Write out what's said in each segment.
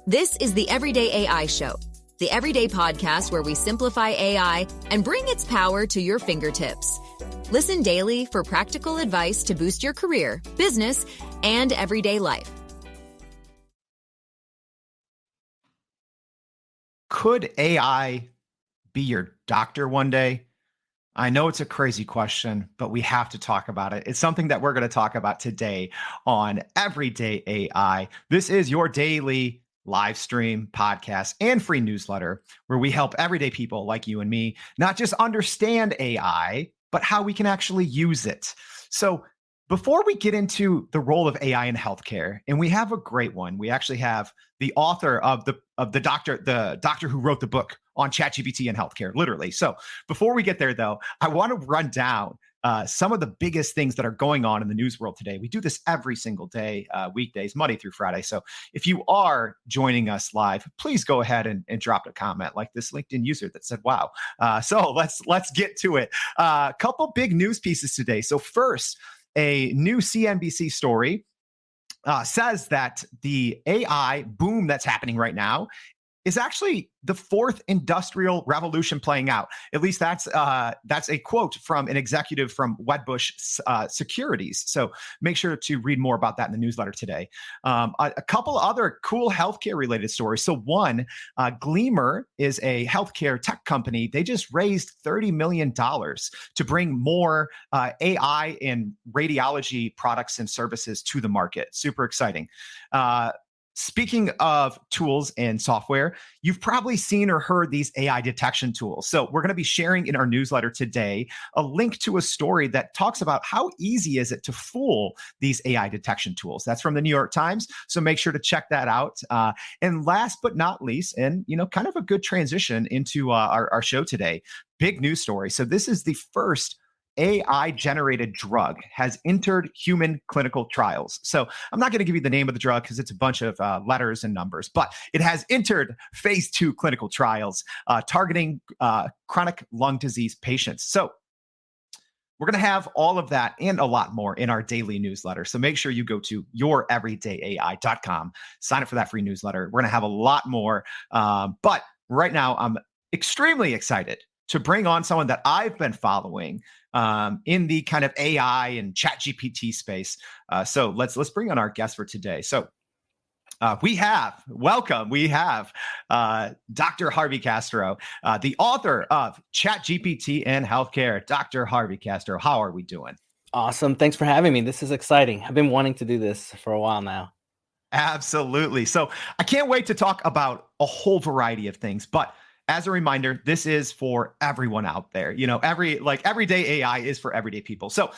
This is the Everyday AI Show, the everyday podcast where we simplify AI and bring its power to your fingertips. Listen daily for practical advice to boost your career, business, and everyday life. Could AI be your doctor one day? I know it's a crazy question, but we have to talk about it. It's something that we're going to talk about today on Everyday AI. This is your daily live stream, podcast, and free newsletter where we help everyday people like you and me not just understand AI, but how we can actually use it. So before we get into the role of AI in healthcare, and we have a great one, we actually have the author of the doctor who wrote the book on ChatGPT and Healthcare, literally. So before we get there, though, I want to run down some of the biggest things that are going on in the news world today. We do this every single day, weekdays, Monday through Friday. So if you are joining us live, please go ahead and drop a comment like this LinkedIn user that said, wow. So let's get to it. A couple big news pieces today. So first, a new CNBC story says that the AI boom that's happening right now is actually the fourth industrial revolution playing out. At least that's a quote from an executive from Wedbush Securities. So make sure to read more about that in the newsletter today. A couple other cool healthcare related stories. So one, Gleamer is a healthcare tech company. They just raised $30 million to bring more AI and radiology products and services to the market. Super exciting. Speaking of tools and software, you've probably seen or heard these AI detection tools. So we're going to be sharing in our newsletter today a link to a story that talks about how easy is it to fool these AI detection tools. That's from the New York Times. So make sure to check that out. And last but not least, and kind of a good transition into our show today, big news story. So this is the first AI-generated drug has entered human clinical trials. So I'm not going to give you the name of the drug because it's a bunch of letters and numbers, but it has entered phase 2 clinical trials targeting chronic lung disease patients. So we're going to have all of that and a lot more in our daily newsletter. So make sure you go to youreverydayai.com, sign up for that free newsletter. We're going to have a lot more. But right now, I'm extremely excited to bring on someone that I've been following in the kind of AI and ChatGPT space. So let's bring on our guest for today. So we have Dr. Harvey Castro, the author of ChatGPT and Healthcare. Dr. Harvey Castro, how are we doing? Awesome. Thanks for having me. This is exciting. I've been wanting to do this for a while now. Absolutely. So I can't wait to talk about a whole variety of things, but as a reminder, this is for everyone out there. Everyday AI is for everyday people. So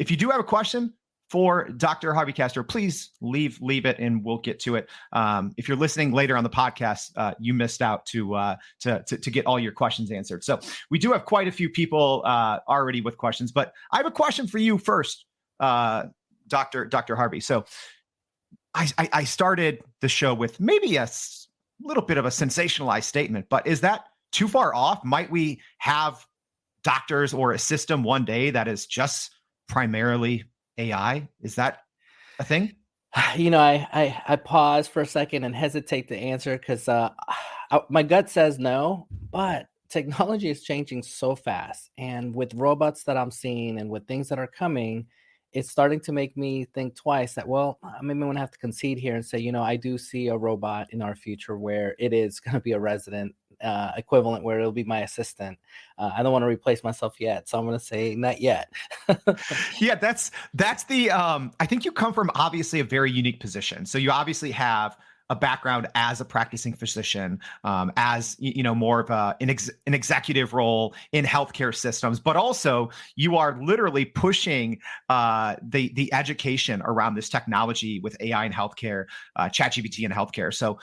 if you do have a question for Dr. Harvey Castro, please leave it and we'll get to it. If you're listening later on the podcast, you missed out to get all your questions answered. So we do have quite a few people already with questions, but I have a question for you first, Dr. Harvey. So I started the show with maybe a little bit of a sensationalized statement, but is that too far off? Might we have doctors or a system one day that is just primarily AI? Is that a thing? I pause for a second and hesitate to answer because my gut says no, but technology is changing so fast. And with robots that I'm seeing and with things that are coming, it's starting to make me think twice that, maybe I'm going to have to concede here and say, I do see a robot in our future where it is going to be a resident equivalent, where it'll be my assistant. I don't want to replace myself yet, so I'm going to say not yet. Yeah, that's the, I think you come from obviously a very unique position. So you obviously have a background as a practicing physician, as more of an executive role in healthcare systems, but also you are literally pushing the education around this technology with AI in healthcare, ChatGPT and healthcare. So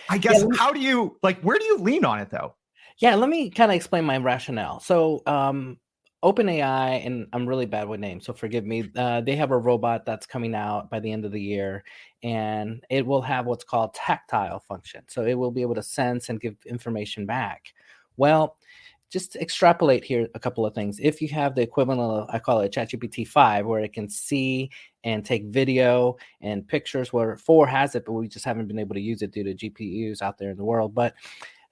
I guess where do you lean on it though? Yeah, let me kind of explain my rationale. So OpenAI, and I'm really bad with names, so forgive me. They have a robot that's coming out by the end of the year, and it will have what's called tactile function. So it will be able to sense and give information back. Well, just extrapolate here a couple of things. If you have the equivalent of, I call it ChatGPT 5, where it can see and take video and pictures, where 4 has it, but we just haven't been able to use it due to GPUs out there in the world. But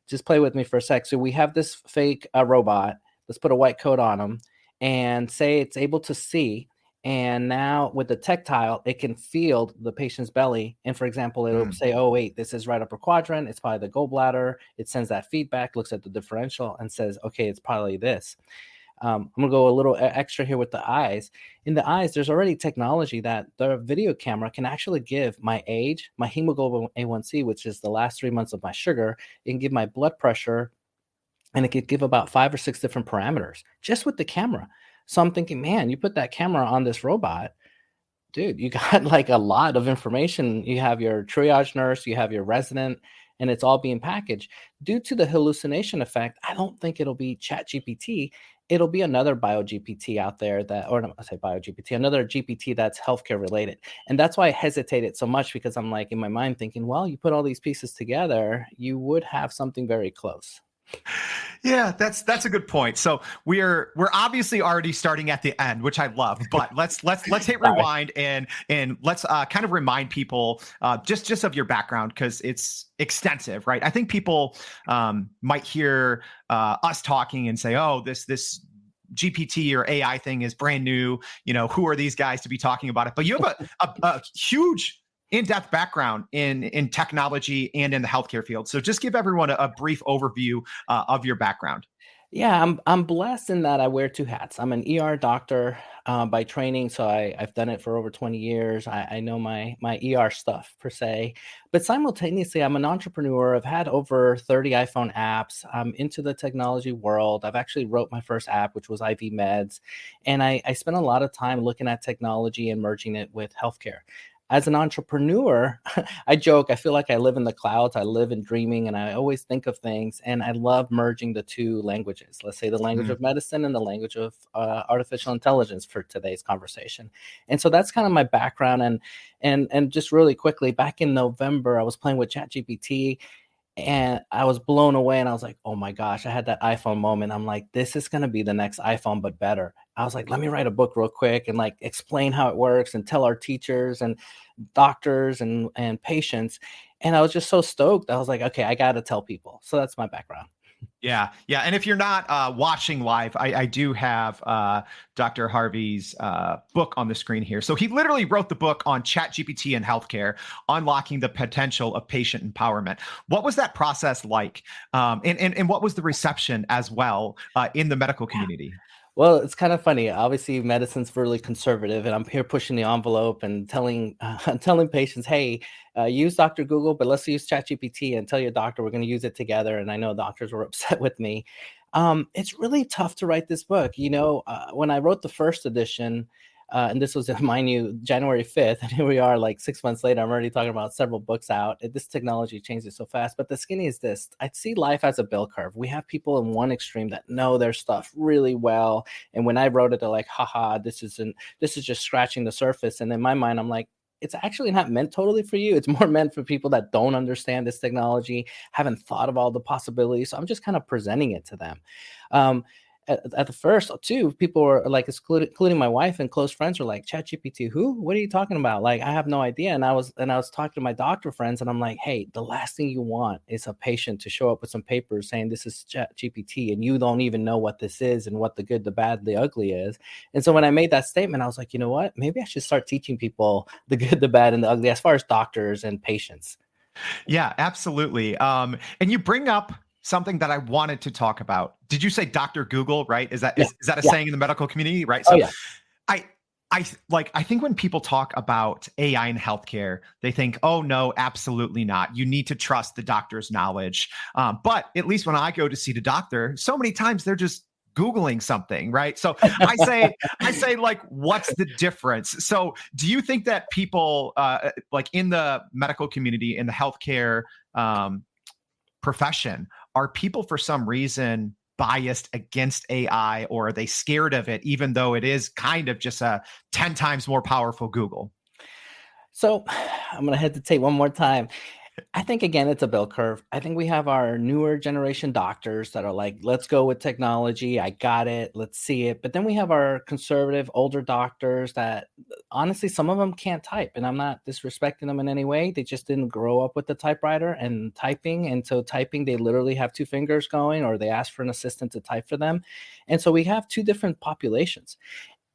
just play with me for a sec. So we have this fake robot. Let's put a white coat on them and say it's able to see. And now with the tactile, it can feel the patient's belly. And for example, it'll say, oh, wait, this is right upper quadrant. It's probably the gallbladder. It sends that feedback, looks at the differential and says, okay, it's probably this. I'm going to go a little extra here with the eyes. In the eyes, there's already technology that the video camera can actually give my age, my hemoglobin A1C, which is the last 3 months of my sugar. It can give my blood pressure, and it could give about 5 or 6 different parameters just with the camera. So I'm thinking, man, you put that camera on this robot, dude, you got like a lot of information. You have your triage nurse, you have your resident, and it's all being packaged. Due to the hallucination effect, I don't think it'll be ChatGPT. It'll be another BioGPT out there another GPT that's healthcare related. And that's why I hesitated so much, because I'm like in my mind thinking, well, you put all these pieces together, you would have something very close. Yeah, that's a good point. So we're obviously already starting at the end, which I love. But let's hit rewind and let's kind of remind people just of your background, because it's extensive, right? I think people might hear us talking and say, "Oh, this GPT or AI thing is brand new. You know, who are these guys to be talking about it?" But you have a huge in-depth background in technology and in the healthcare field. So just give everyone a brief overview of your background. Yeah, I'm blessed in that I wear 2 hats. I'm an ER doctor by training, so I've done it for over 20 years. I know my ER stuff per se, but simultaneously, I'm an entrepreneur. I've had over 30 iPhone apps. I'm into the technology world. I've actually wrote my first app, which was IV Meds, and I spent a lot of time looking at technology and merging it with healthcare. As an entrepreneur, I joke, I feel like I live in the clouds. I live in dreaming, and I always think of things, and I love merging the 2 languages. Let's say the language of medicine and the language of artificial intelligence for today's conversation. And so that's kind of my background. And just really quickly, back in November, I was playing with ChatGPT, and I was blown away, and I was like, oh my gosh, I had that iPhone moment. I'm like, this is going to be the next iPhone, but better. I was like, let me write a book real quick and like explain how it works and tell our teachers and doctors and patients. And I was just so stoked. I was like, okay, I got to tell people. So that's my background. Yeah. And if you're not watching live, I do have Dr. Harvey's book on the screen here. So he literally wrote the book on ChatGPT and Healthcare, Unlocking the Potential of Patient Empowerment. What was that process like? And what was the reception as well in the medical community? Well, it's kind of funny. Obviously, medicine's really conservative, and I'm here pushing the envelope and telling patients, hey, use Dr. Google, but let's use ChatGPT, and tell your doctor we're going to use it together. And I know doctors were upset with me. It's really tough to write this book. You know, when I wrote the first edition, and this was, mind you, January 5th, and here we are like 6 months later, I'm already talking about several books out. This technology changes so fast, but the skinny is this. I see life as a bell curve. We have people in one extreme that know their stuff really well. And when I wrote it, they're like, haha, this is just scratching the surface. And in my mind, I'm like, it's actually not meant totally for you. It's more meant for people that don't understand this technology, haven't thought of all the possibilities. So I'm just kind of presenting it to them. At the first, too, people were like, including my wife and close friends, were like, ChatGPT, who? What are you talking about? Like, I have no idea. And I was talking to my doctor friends, and I'm like, hey, the last thing you want is a patient to show up with some papers saying this is ChatGPT, and you don't even know what this is and what the good, the bad, the ugly is. And so when I made that statement, I was like, you know what? Maybe I should start teaching people the good, the bad, and the ugly as far as doctors and patients. Yeah, absolutely. And you bring up something that I wanted to talk about. Did you say Dr. Google, right? Is that a saying in the medical community, right? So yeah. I think when people talk about AI in healthcare, they think, oh no, absolutely not. You need to trust the doctor's knowledge. But at least when I go to see the doctor, so many times they're just Googling something, right? So I say like, what's the difference? So do you think that people like in the medical community, in the healthcare profession, are people for some reason biased against AI, or are they scared of it, even though it is kind of just a 10 times more powerful Google? So I'm going to hesitate one more time. I think again, it's a bell curve. I think we have our newer generation doctors that are like, let's go with technology. I got it. Let's see it. But then we have our conservative older doctors that honestly, some of them can't type. And I'm not disrespecting them in any way. They just didn't grow up with the typewriter and typing. And so typing, they literally have two fingers going, or they ask for an assistant to type for them. And so we have two different populations.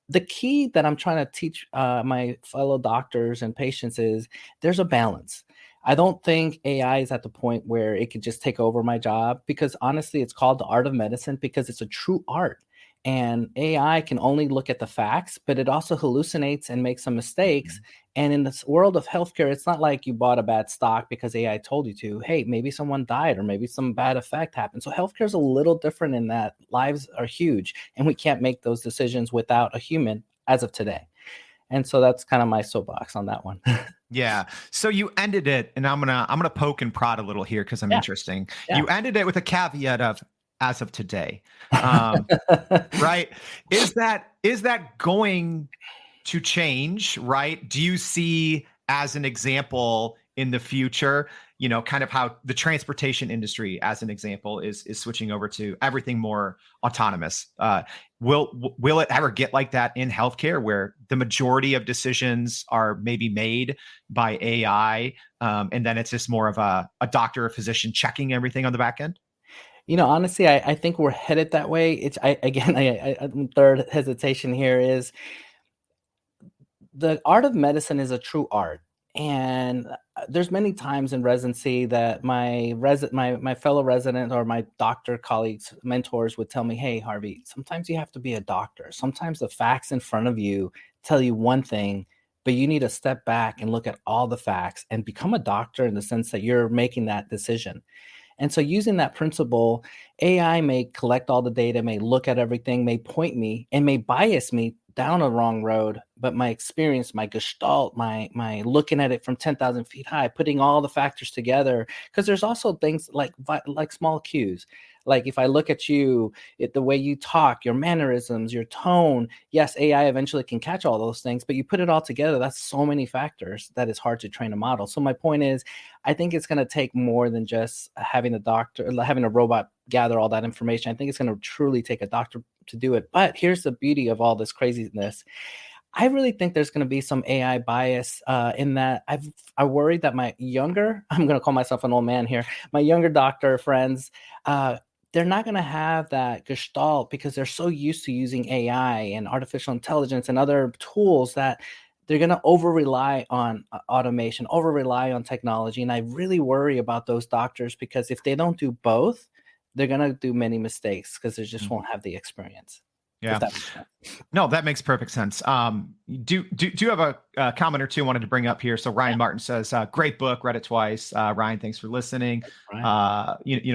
The key that I'm trying to teach my fellow doctors and patients is there's a balance. I don't think AI is at the point where it could just take over my job, because honestly, it's called the art of medicine because it's a true art. And AI can only look at the facts, but it also hallucinates and makes some mistakes. And in this world of healthcare, it's not like you bought a bad stock because AI told you to. Hey, maybe someone died or maybe some bad effect happened. So healthcare is a little different in that lives are huge and we can't make those decisions without a human as of today. And so that's kind of my soapbox on that one. Yeah. So you ended it, and I'm gonna poke and prod a little here because I'm Yeah. interesting. Yeah. You ended it with a caveat of as of today. Right? Is that going to change, right? Do you see, as an example, in the future, kind of how the transportation industry, as an example, is switching over to everything more autonomous? Will it ever get like that in healthcare, where the majority of decisions are maybe made by AI, and then it's just more of a doctor or physician checking everything on the back end? Honestly, I think we're headed that way. Third hesitation here is the art of medicine is a true art. And there's many times in residency that my fellow resident or my doctor colleagues, mentors would tell me, hey, Harvey, sometimes you have to be a doctor. Sometimes the facts in front of you tell you one thing, but you need to step back and look at all the facts and become a doctor in the sense that you're making that decision. And so using that principle, AI may collect all the data, may look at everything, may point me and may bias me down a wrong road, but my experience, my gestalt, my looking at it from 10,000 feet high, putting all the factors together, because there's also things like small cues. Like if I look at you, the way you talk, your mannerisms, your tone, yes, AI eventually can catch all those things, but you put it all together, that's so many factors that it's hard to train a model. So my point is, I think it's going to take more than just having a robot gather all that information. I think it's going to truly take a doctor to do it. But here's the beauty of all this craziness. I really think there's going to be some AI bias in that I worry that I'm going to call myself an old man here, my younger doctor friends, they're not going to have that gestalt because they're so used to using AI and artificial intelligence and other tools that they're going to over-rely on automation, over-rely on technology. And I really worry about those doctors because if they don't do both, they're going to do many mistakes because they just won't have the experience. Yeah. No, that makes perfect sense. Do you have a comment or two I wanted to bring up here? So Ryan Martin says, great book, read it twice. Ryan, thanks for listening.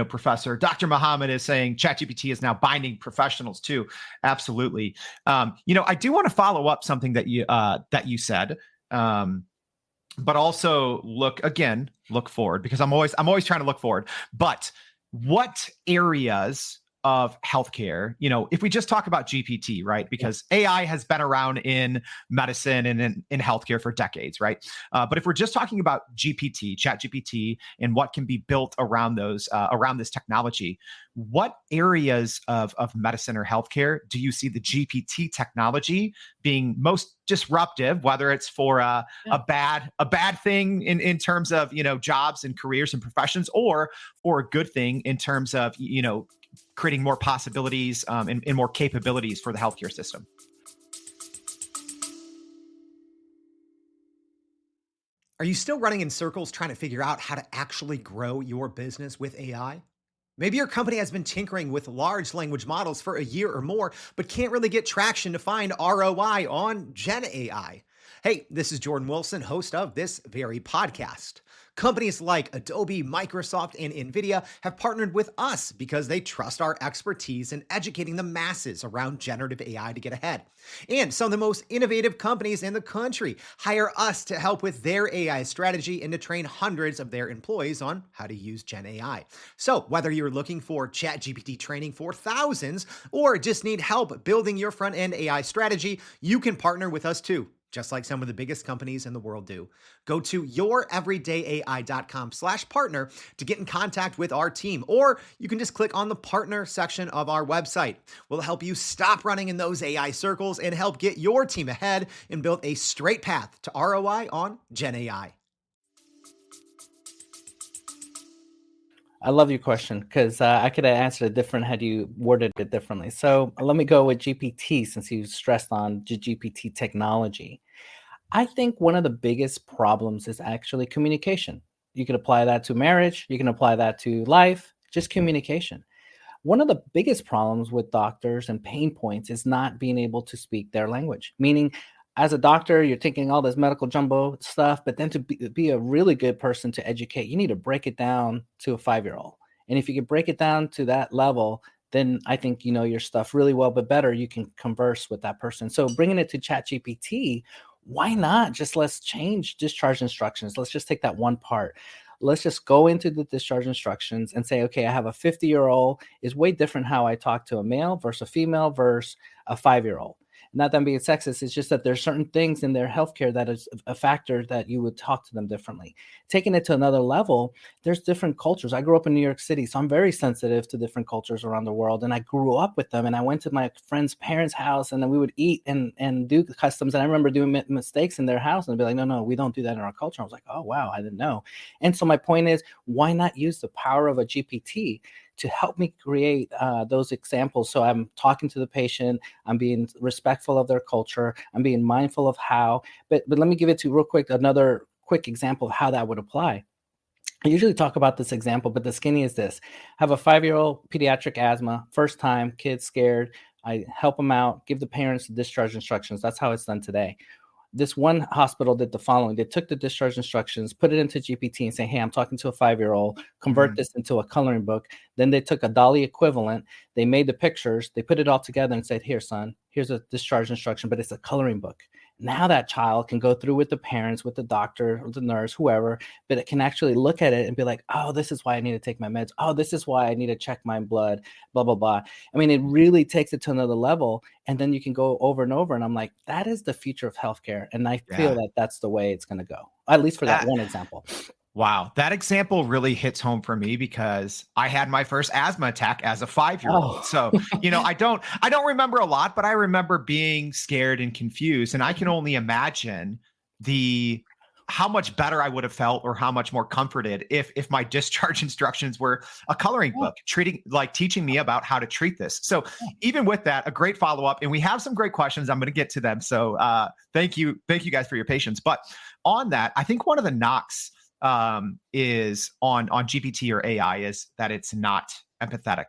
Professor Dr. Muhammad is saying ChatGPT is now binding professionals too. Absolutely. I do want to follow up something that you said, but also look forward, because I'm always trying to look forward. But what areas of healthcare, if we just talk about GPT, right? Because AI has been around in medicine and in healthcare for decades, right? But if we're just talking about ChatGPT, and what can be built around around this technology, what areas of medicine or healthcare do you see the GPT technology being most disruptive, whether it's for a bad thing in terms of, jobs and careers and professions, or a good thing in terms of, creating more possibilities and more capabilities for the healthcare system? Are you still running in circles trying to figure out how to actually grow your business with AI? Maybe your company has been tinkering with large language models for a year or more, but can't really get traction to find ROI on Gen AI. Hey, this is Jordan Wilson, host of this very podcast. Companies like Adobe, Microsoft, and NVIDIA have partnered with us because they trust our expertise in educating the masses around generative AI to get ahead. And some of the most innovative companies in the country hire us to help with their AI strategy and to train hundreds of their employees on how to use Gen AI. So whether you're looking for ChatGPT training for thousands or just need help building your front-end AI strategy, you can partner with us too. just like some of the biggest companies in the world do. Go to youreverydayai.com/partner to get in contact with our team, or you can just click on the partner section of our website. We'll help you stop running in those AI circles and help get your team ahead and build a straight path to ROI on Gen AI. I love your question because I could have answered it different had you worded it differently. So let me go with GPT since you stressed on the GPT technology. I think one of the biggest problems is actually communication. You can apply that to marriage, you can apply that to life, just communication. One of the biggest problems with doctors and pain points is not being able to speak their language, meaning as a doctor, you're taking all this medical jumbo stuff, but then to be a really good person to educate, you need to break it down to a 5-year-old. And if you can break it down to that level, then I think you know your stuff really well, but better you can converse with that person. So bringing it to ChatGPT, why not just let's change discharge instructions? Let's just take that one part. Let's just go into the discharge instructions and say, okay, I have a 50-year-old is way different how I talk to a male versus a female versus a 5-year-old. Not them being sexist, it's just that there's certain things in their healthcare that is a factor that you would talk to them differently. Taking it to another level, there's different cultures. I grew up in New York City, so I'm very sensitive to different cultures around the world. And I grew up with them. And I went to my friend's parents' house, and then we would eat and do customs. And I remember doing mistakes in their house and be like, no, we don't do that in our culture. I was like, oh, wow, I didn't know. And so my point is, why not use the power of a GPT to help me create those examples? So I'm talking to the patient, I'm being respectful of their culture, I'm being mindful of how, but let me give it to you real quick, another quick example of how that would apply. I usually talk about this example, but the skinny is this. I have a 5-year-old pediatric asthma, first time, kid's scared. I help them out, give the parents the discharge instructions. That's how it's done today. This one hospital did the following. They took the discharge instructions, put it into GPT and say, hey, I'm talking to a 5-year-old, convert this into a coloring book. Then they took a Dolly equivalent. They made the pictures. They put it all together and said, here, son, here's a discharge instruction, but it's a coloring book. Now that child can go through with the parents, with the doctor, or the nurse, whoever, but it can actually look at it and be like, oh, this is why I need to take my meds. Oh, this is why I need to check my blood, blah, blah, blah. I mean, it really takes it to another level. And then you can go over and over. And I'm like, that is the future of healthcare. And I feel that that's the way it's going to go, at least for that one example. Wow. That example really hits home for me because I had my first asthma attack as a 5-year-old. Oh. So, I don't remember a lot, but I remember being scared and confused. And I can only imagine how much better I would have felt or how much more comforted if my discharge instructions were a coloring book, teaching me about how to treat this. So even with that, a great follow-up, and we have some great questions. I'm going to get to them. So thank you guys for your patience. But on that, I think one of the knocks is on GPT or AI is that it's not empathetic.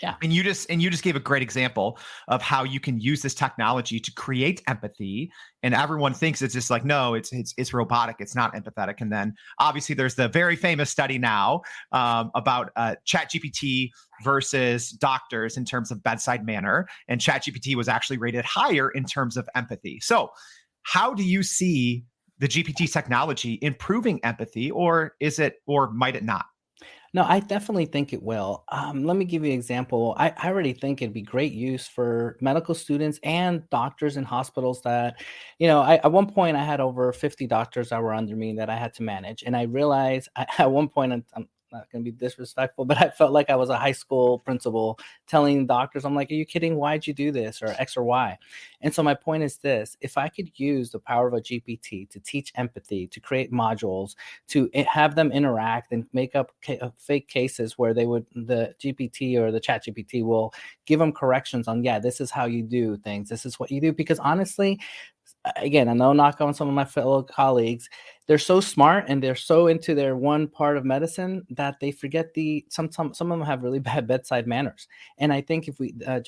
Yeah. And you just gave a great example of how you can use this technology to create empathy. And everyone thinks it's just like, no, it's robotic. It's not empathetic. And then obviously there's the very famous study now about ChatGPT versus doctors in terms of bedside manner. And ChatGPT was actually rated higher in terms of empathy. So how do you see the GPT technology improving empathy, or might it not? No, I definitely think it will. Let me give you an example. I already think it'd be great use for medical students and doctors in hospitals that, at one point I had over 50 doctors that were under me that I had to manage. And I realized at one point, I'm not going to be disrespectful, but I felt like I was a high school principal telling doctors, I'm like, are you kidding? Why'd you do this or X or Y? And so my point is this, if I could use the power of a GPT to teach empathy, to create modules, to have them interact and make up fake cases where the GPT or the chat GPT will give them corrections on, this is how you do things. This is what you do. Because honestly, again, I know knock on some of my fellow colleagues, they're so smart and they're so into their one part of medicine that they forget some of them have really bad bedside manners. And I think if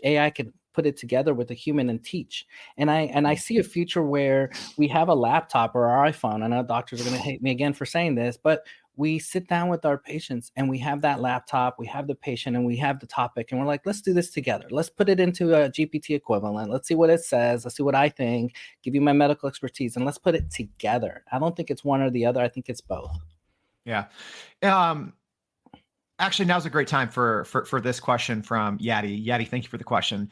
AI could put it together with a human and teach. And I see a future where we have a laptop or our iPhone. I know doctors are going to hate me again for saying this, but we sit down with our patients and we have that laptop, we have the patient and we have the topic and we're like, let's do this together. Let's put it into a GPT equivalent. Let's see what it says. Let's see what I think, give you my medical expertise, and let's put it together. I don't think it's one or the other. I think it's both. Yeah. Actually, now's a great time for this question from Yadi. Yadi, thank you for the question.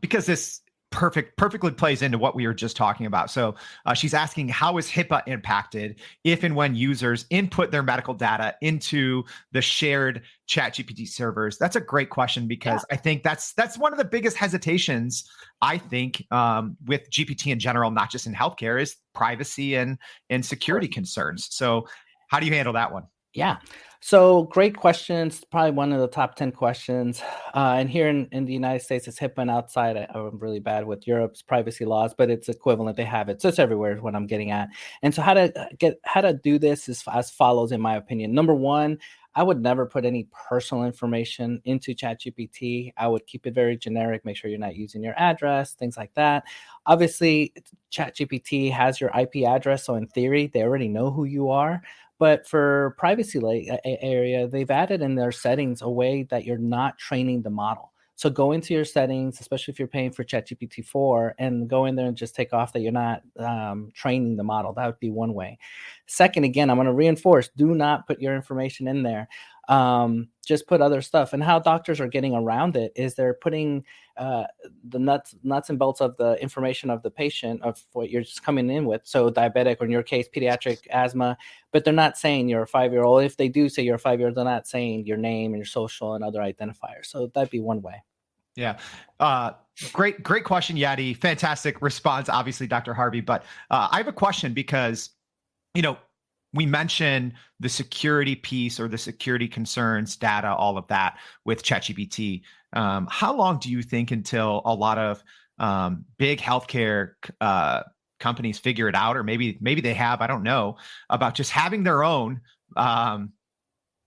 Because this perfectly plays into what we were just talking about. So she's asking, how is HIPAA impacted if and when users input their medical data into the shared ChatGPT servers? That's a great question, because I think that's one of the biggest hesitations, I think, with GPT in general, not just in healthcare, is privacy and security concerns. So how do you handle that one? Yeah. So great questions. Probably one of the top 10 questions. And here in the United States, it's HIPAA, and outside, I'm really bad with Europe's privacy laws, but it's equivalent. They have it. So it's everywhere is what I'm getting at. And so how to do this is as follows, in my opinion. Number one, I would never put any personal information into ChatGPT. I would keep it very generic. Make sure you're not using your address, things like that. Obviously, ChatGPT has your IP address. So in theory, they already know who you are. But for privacy area, they've added in their settings a way that you're not training the model. So go into your settings, especially if you're paying for ChatGPT 4, and go in there and just take off that you're not training the model. That would be one way. Second, again, I'm going to reinforce, do not put your information in there. Just put other stuff. And how doctors are getting around it is they're putting the nuts and bolts of the information of the patient, of what you're just coming in with. So diabetic, or in your case, pediatric asthma, but they're not saying you're a 5-year-old. If they do say you're a 5-year-old, they're not saying your name and your social and other identifiers. So that'd be one way. Yeah. Great question, Yadi. Fantastic response, obviously, Dr. Harvey. But I have a question, because, we mentioned the security piece, or the security concerns, data, all of that with ChatGPT. How long do you think until a lot of big healthcare companies figure it out, or maybe they have, I don't know, about just having their own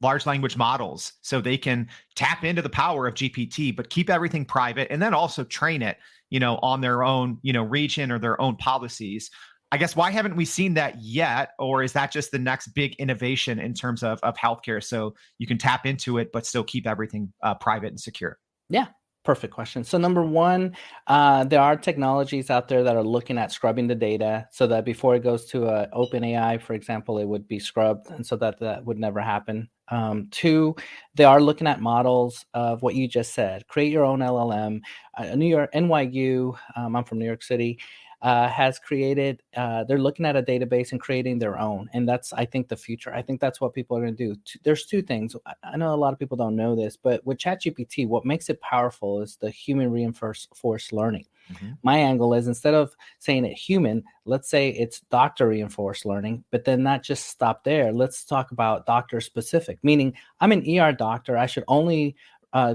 large language models, so they can tap into the power of GPT, but keep everything private, and then also train it, on their own, region or their own policies? I guess, why haven't we seen that yet? Or is that just the next big innovation in terms of healthcare, so you can tap into it, but still keep everything private and secure? Yeah. Perfect question. So number one, there are technologies out there that are looking at scrubbing the data, so that before it goes to OpenAI, for example, it would be scrubbed, and so that would never happen. Two, they are looking at models of what you just said. Create your own LLM. NYU, I'm from New York City, has created, they're looking at a database and creating their own. And that's, I think, the future. I think that's what people are going to do. There's two things. I know a lot of people don't know this, but with ChatGPT, what makes it powerful is the human reinforced learning. Mm-hmm. My angle is, instead of saying it human, let's say it's doctor reinforced learning, but then not just stop there. Let's talk about doctor specific, meaning I'm an ER doctor. I should only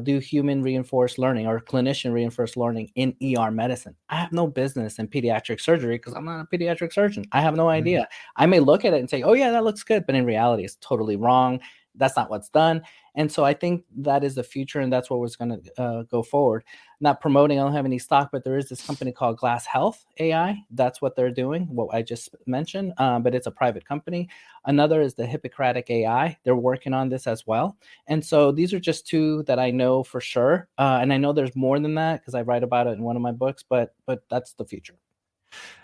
do human reinforced learning or clinician reinforced learning in ER medicine. I have no business in pediatric surgery, because I'm not a pediatric surgeon. I have no idea. Mm-hmm. I may look at it and say, oh yeah, that looks good, but in reality, it's totally wrong. That's not what's done. And so I think that is the future, and that's what was going to go forward. Not promoting, I don't have any stock, but there is this company called Glass Health AI. That's what they're doing, what I just mentioned, but it's a private company. Another is the Hippocratic AI. They're working on this as well. And so these are just two that I know for sure. And I know there's more than that, because I write about it in one of my books, but that's the future.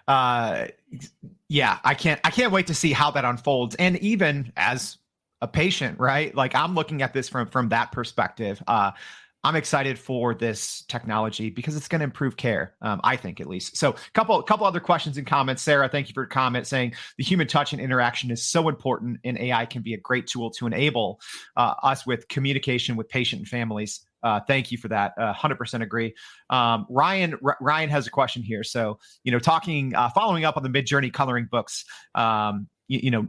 Yeah, I can't wait to see how that unfolds. And even as a patient, right? Like, I'm looking at this from that perspective. I'm excited for this technology because it's going to improve care, I think, at least. So couple other questions and comments. Sarah, thank you for your comment, saying the human touch and interaction is so important, and AI can be a great tool to enable us with communication with patient and families. Thank you for that. 100% agree. Ryan has a question here. So, following up on the Midjourney coloring books,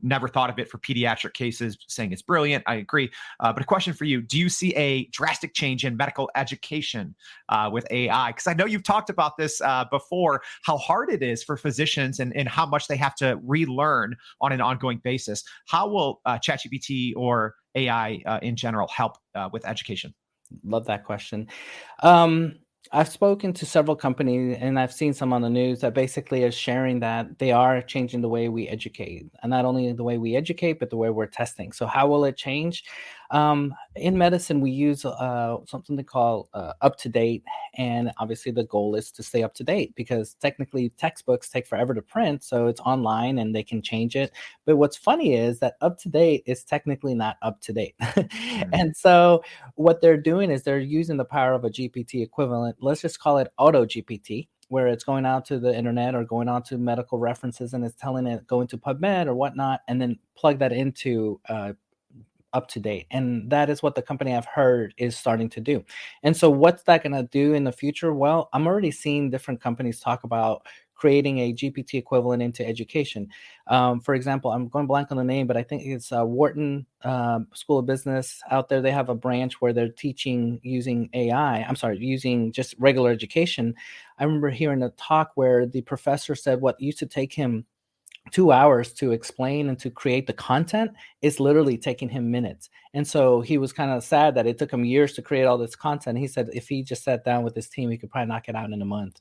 never thought of it for pediatric cases, saying it's brilliant. I agree. But a question for you: do you see a drastic change in medical education with AI? Because I know you've talked about this before, how hard it is for physicians and how much they have to relearn on an ongoing basis. How will ChatGPT or AI in general help with education? Love that question. I've spoken to several companies, and I've seen some on the news that basically is sharing that they are changing the way we educate, and not only the way we educate, but the way we're testing. So how will it change? In medicine, we use something they call up to date. And obviously the goal is to stay up to date, because technically textbooks take forever to print. So it's online and they can change it. But what's funny is that up to date is technically not up to date. And so what they're doing is they're using the power of a GPT equivalent. Let's just call it Auto GPT. where it's going out to the internet or going out to medical references and it's telling it go into PubMed or whatnot, and then plug that into up to date. And that is what the company I've heard is starting to do. And so what's that going to do in the future? Well, I'm already seeing different companies talk about creating a GPT equivalent into education. For example, I'm going blank on the name, but I think it's Wharton School of Business out there. They have a branch where they're teaching using AI. I'm sorry, using just regular education. I remember hearing a talk where the professor said what used to take him 2 hours to explain and to create the content is literally taking him minutes. And so he was kind of sad that it took him years to create all this content. He said if he just sat down with his team, he could probably knock it out in a month.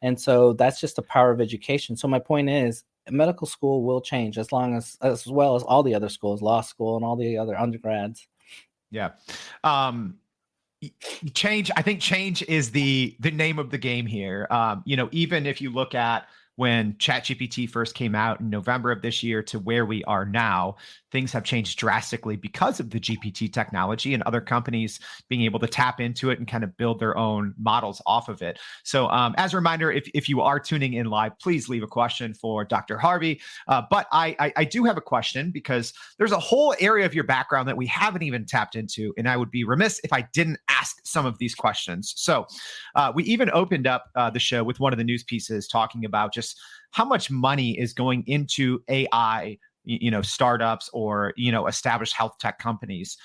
And so that's just the power of education. So my point is, medical school will change as well as all the other schools, law school and all the other undergrads. Yeah. Change. I think change is the name of the game here. Even if you look at when ChatGPT first came out in November of this year to where we are now, things have changed drastically because of the GPT technology and other companies being able to tap into it and kind of build their own models off of it. So as a reminder, if you are tuning in live, please leave a question for Dr. Harvey. But I do have a question because there's a whole area of your background that we haven't even tapped into, and I would be remiss if I didn't ask some of these questions. So we even opened up the show with one of the news pieces talking about just how much money is going into AI, startups or, established health tech companies.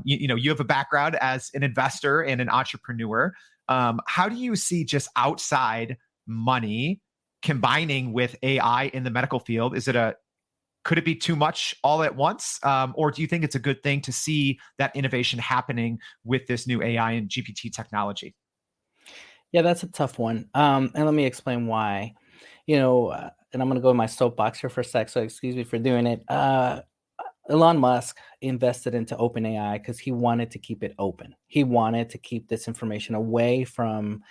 You have a background as an investor and an entrepreneur. How do you see just outside money combining with AI in the medical field? Could it be too much all at once? Or do you think it's a good thing to see that innovation happening with this new AI and GPT technology? Yeah, that's a tough one. And let me explain why. And I'm going to go in my soapbox here for a sec, so excuse me for doing it. Elon Musk invested into OpenAI because he wanted to keep it open. He wanted to keep this information away from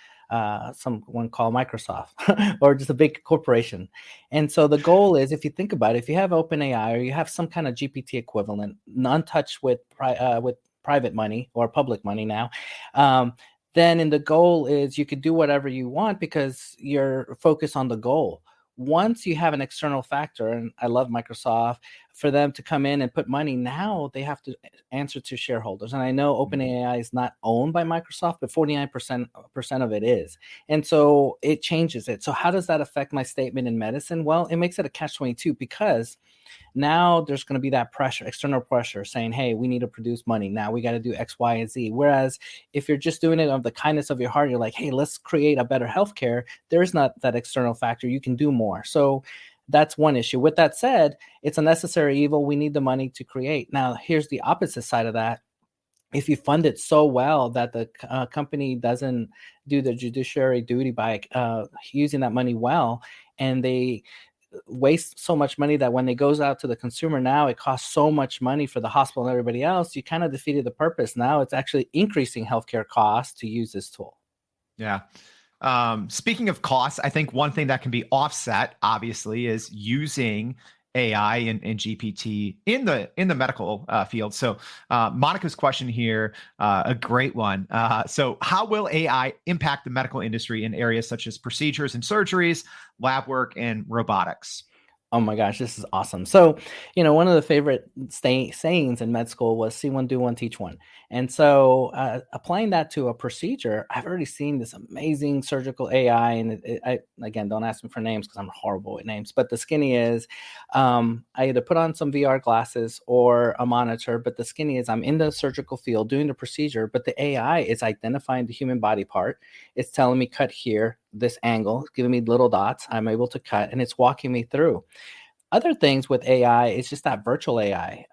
someone called Microsoft or just a big corporation. And so the goal is, if you think about it, if you have OpenAI or you have some kind of GPT equivalent, untouched with private money or public money now, then the goal is you could do whatever you want because you're focused on the goal. Once you have an external factor, and I love Microsoft, for them to come in and put money, now they have to answer to shareholders. And I know OpenAI is not owned by Microsoft, but 49% of it is. And so it changes it. So how does that affect my statement in medicine? Well, it makes it a catch-22 because now there's going to be that pressure, external pressure saying, hey, we need to produce money. Now we got to do X, Y, and Z. Whereas if you're just doing it of the kindness of your heart, you're like, hey, let's create a better healthcare. There is not that external factor. You can do more. So that's one issue. With that said, it's a necessary evil. We need the money to create. Now, here's the opposite side of that. If you fund it so well that the company doesn't do the judiciary duty by using that money well, and they waste so much money that when it goes out to the consumer now, it costs so much money for the hospital and everybody else, you kind of defeated the purpose. Now it's actually increasing healthcare costs to use this tool. Yeah. Speaking of costs, I think one thing that can be offset, obviously, is using AI and GPT in the medical field. So Monica's question here, a great one. So how will AI impact the medical industry in areas such as procedures and surgeries, lab work, and robotics? Oh my gosh, this is awesome. So, one of the favorite sayings in med school was see one, do one, teach one. And so applying that to a procedure, I've already seen this amazing surgical AI. And again, don't ask me for names because I'm horrible at names. But the skinny is I either put on some VR glasses or a monitor. But the skinny is I'm in the surgical field doing the procedure. But the AI is identifying the human body part. It's telling me cut here, this angle, giving me little dots. I'm able to cut and it's walking me through. Other things with AI, it's just that virtual AI.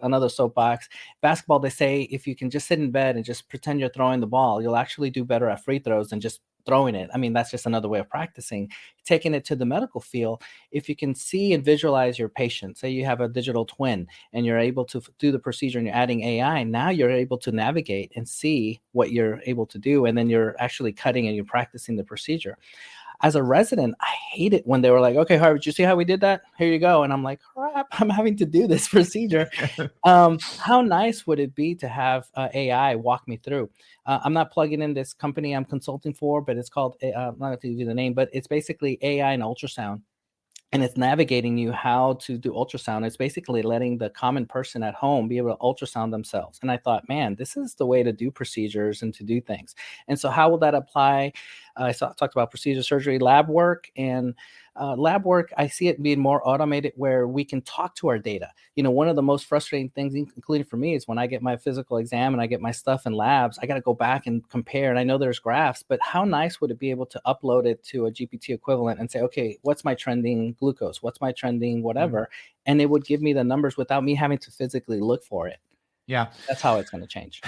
Another soapbox, basketball, they say if you can just sit in bed and just pretend you're throwing the ball, you'll actually do better at free throws than just throwing it. I mean, that's just another way of practicing. Taking it to the medical field, if you can see and visualize your patient, say you have a digital twin and you're able to do the procedure and you're adding AI, now you're able to navigate and see what you're able to do. And then you're actually cutting and you're practicing the procedure. as a resident, I hate it when they were like, okay, Harvey, did you see how we did that? Here you go. And I'm like, crap, I'm having to do this procedure. How nice would it be to have AI walk me through? I'm not plugging in this company I'm consulting for, but it's called, I'm not going to give you the name, but it's basically AI and ultrasound. And it's navigating you how to do ultrasound. It's basically letting the common person at home be able to ultrasound themselves. And I thought, man, this is the way to do procedures and to do things. And so how will that apply? Talked about procedure, surgery, lab work. And lab work, I see it being more automated where we can talk to our data. One of the most frustrating things, including for me, is when I get my physical exam and I get my stuff in labs, I got to go back and compare. And I know there's graphs, but how nice would it be able to upload it to a GPT equivalent and say, okay, what's my trending glucose? What's my trending whatever? And it would give me the numbers without me having to physically look for it. Yeah. That's how it's going to change.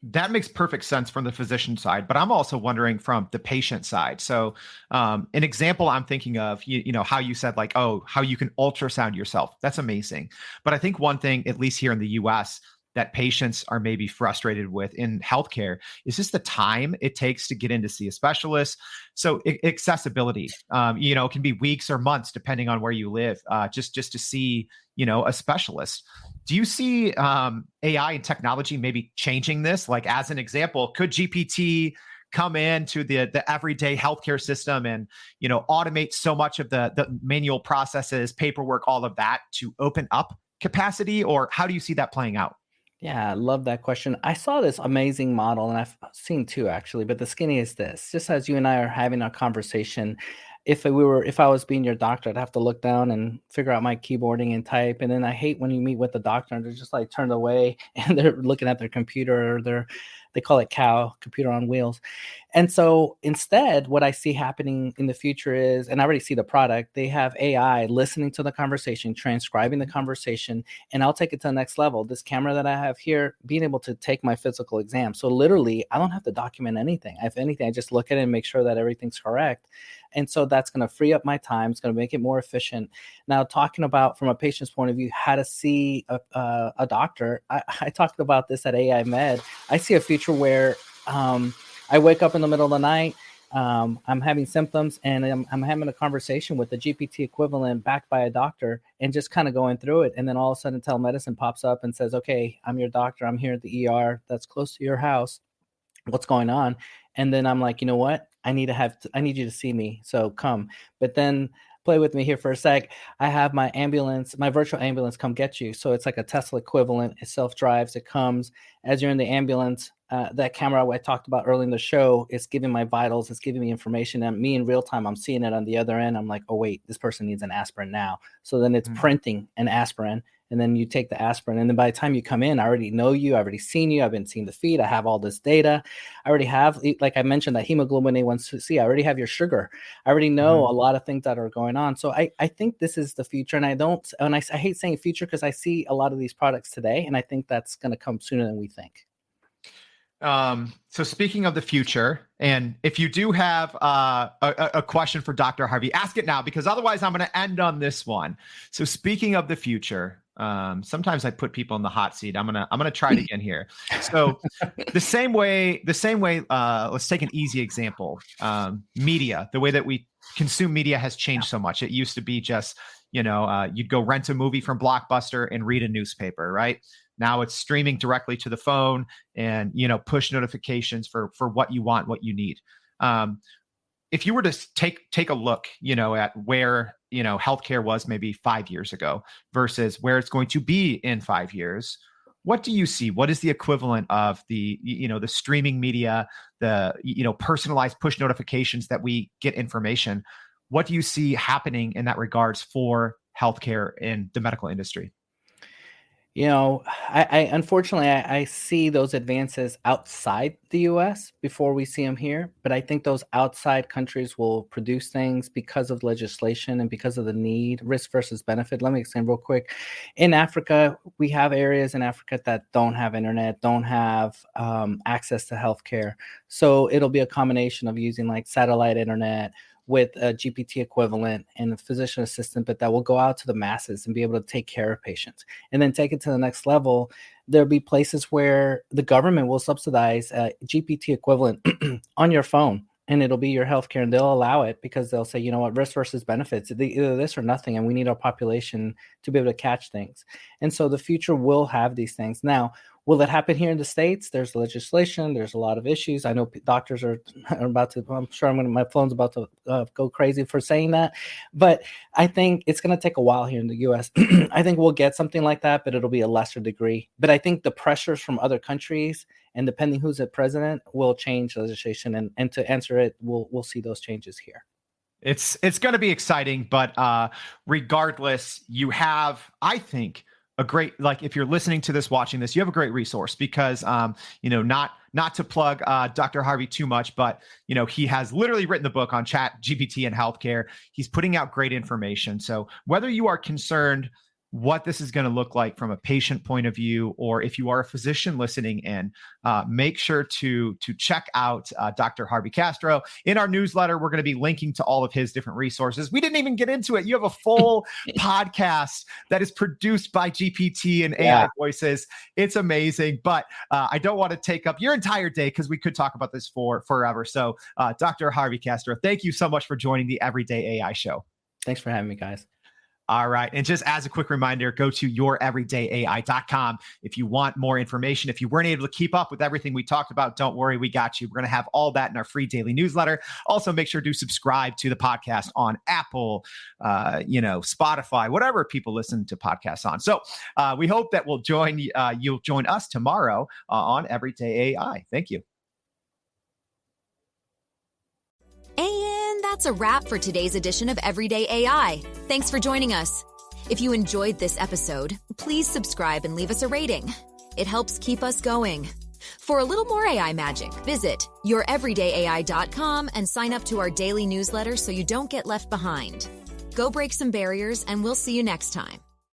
That makes perfect sense from the physician side, but I'm also wondering from the patient side. So an example I'm thinking of, how you said like, oh, how you can ultrasound yourself. That's amazing. But I think one thing, at least here in the US, that patients are maybe frustrated with in healthcare is just the time it takes to get in to see a specialist. So accessibility, it can be weeks or months depending on where you live, just to see, a specialist. Do you see AI and technology maybe changing this? Like as an example, could GPT come into the everyday healthcare system and, automate so much of the manual processes, paperwork, all of that to open up capacity? Or how do you see that playing out? Yeah, I love that question. I saw this amazing model, and I've seen two actually, but the skinny is this. Just as you and I are having a conversation, if I was being your doctor, I'd have to look down and figure out my keyboarding and type. And then I hate when you meet with the doctor and they're just like turned away and they're looking at their computer, or they call it COW, computer on wheels. And so instead, what I see happening in the future is, and I already see the product, they have AI listening to the conversation, transcribing the conversation, and I'll take it to the next level. This camera that I have here, being able to take my physical exam. So literally, I don't have to document anything. If anything, I just look at it and make sure that everything's correct. And so that's going to free up my time. It's going to make it more efficient. Now, talking about from a patient's point of view, how to see a doctor, I talked about this at AI Med. I see a future where I wake up in the middle of the night, I'm having symptoms, and I'm having a conversation with the GPT equivalent backed by a doctor and just kind of going through it. And then all of a sudden telemedicine pops up and says, okay, I'm your doctor. I'm here at the ER that's close to your house. What's going on? And then I'm like, you know what? I need you to see me. So come. But then play with me here for a sec. I have my ambulance, my virtual ambulance come get you. So it's like a Tesla equivalent. It self-drives. It comes as you're in the ambulance. That camera I talked about early in the show is giving my vitals. It's giving me information. And me in real time, I'm seeing it on the other end. I'm like, oh, wait, this person needs an aspirin now. So then it's printing an aspirin. And then you take the aspirin. And then by the time you come in, I already know you. I've already seen you. I've been seeing the feed. I have all this data. I already have, like I mentioned, that hemoglobin A1C. I already have your sugar. I already know a lot of things that are going on. So I think this is the future. And I hate saying future because I see a lot of these products today. And I think that's going to come sooner than we think. So speaking of the future, and if you do have a question for Dr. Harvey, ask it now, because otherwise I'm going to end on this one. So speaking of the future, sometimes I put people in the hot seat. I'm gonna try it again here. So the same way, let's take an easy example. Media, the way that we consume media has changed so much. It used to be just, you'd go rent a movie from Blockbuster and read a newspaper, right? Now it's streaming directly to the phone and, push notifications for what you want, what you need. If you were to take a look, at where, healthcare was maybe 5 years ago versus where it's going to be in 5 years, what do you see? What is the equivalent of the streaming media, the, personalized push notifications that we get information? What do you see happening in that regards for healthcare in the medical industry? I unfortunately, I see those advances outside the US before we see them here. But I think those outside countries will produce things because of legislation and because of the need, risk versus benefit. Let me explain real quick. In Africa, we have areas in Africa that don't have internet, don't have access to healthcare. So it'll be a combination of using like satellite internet with a GPT equivalent and a physician assistant, but that will go out to the masses and be able to take care of patients. And then take it to the next level. There'll be places where the government will subsidize a GPT equivalent on your phone, and it'll be your healthcare, and they'll allow it because they'll say, you know what, risk versus benefits, either this or nothing, and we need our population to be able to catch things. And so the future will have these things. Now, will it happen here in the States? There's legislation. There's a lot of issues. I know doctors are about to, I'm sure my phone's about to go crazy for saying that. But I think it's going to take a while here in the U.S. I think we'll get something like that, but it'll be a lesser degree. But I think the pressures from other countries, and depending who's the president, will change legislation. And to answer it, we'll see those changes here. It's going to be exciting, but regardless, you have, I think, a great, like, if you're listening to this, watching this, you have a great resource because, not to plug Dr. Harvey too much, but, he has literally written the book on ChatGPT and Healthcare. He's putting out great information. So whether you are concerned what this is going to look like from a patient point of view, or if you are a physician listening in, make sure to check out Dr. Harvey Castro. In our newsletter, we're going to be linking to all of his different resources. We didn't even get into it. You have a full podcast that is produced by GPT and AI voices. It's amazing, but I don't want to take up your entire day because we could talk about this for forever. So Dr. Harvey Castro, thank you so much for joining the Everyday AI Show. Thanks for having me, guys. All right. And just as a quick reminder, go to youreverydayai.com if you want more information. If you weren't able to keep up with everything we talked about, don't worry, we got you. We're going to have all that in our free daily newsletter. Also, make sure to subscribe to the podcast on Apple, Spotify, whatever people listen to podcasts on. So we hope that you'll join us tomorrow on Everyday AI. Thank you. And that's a wrap for today's edition of Everyday AI. Thanks for joining us. If you enjoyed this episode, please subscribe and leave us a rating. It helps keep us going. For a little more AI magic, visit youreverydayai.com and sign up to our daily newsletter so you don't get left behind. Go break some barriers, and we'll see you next time.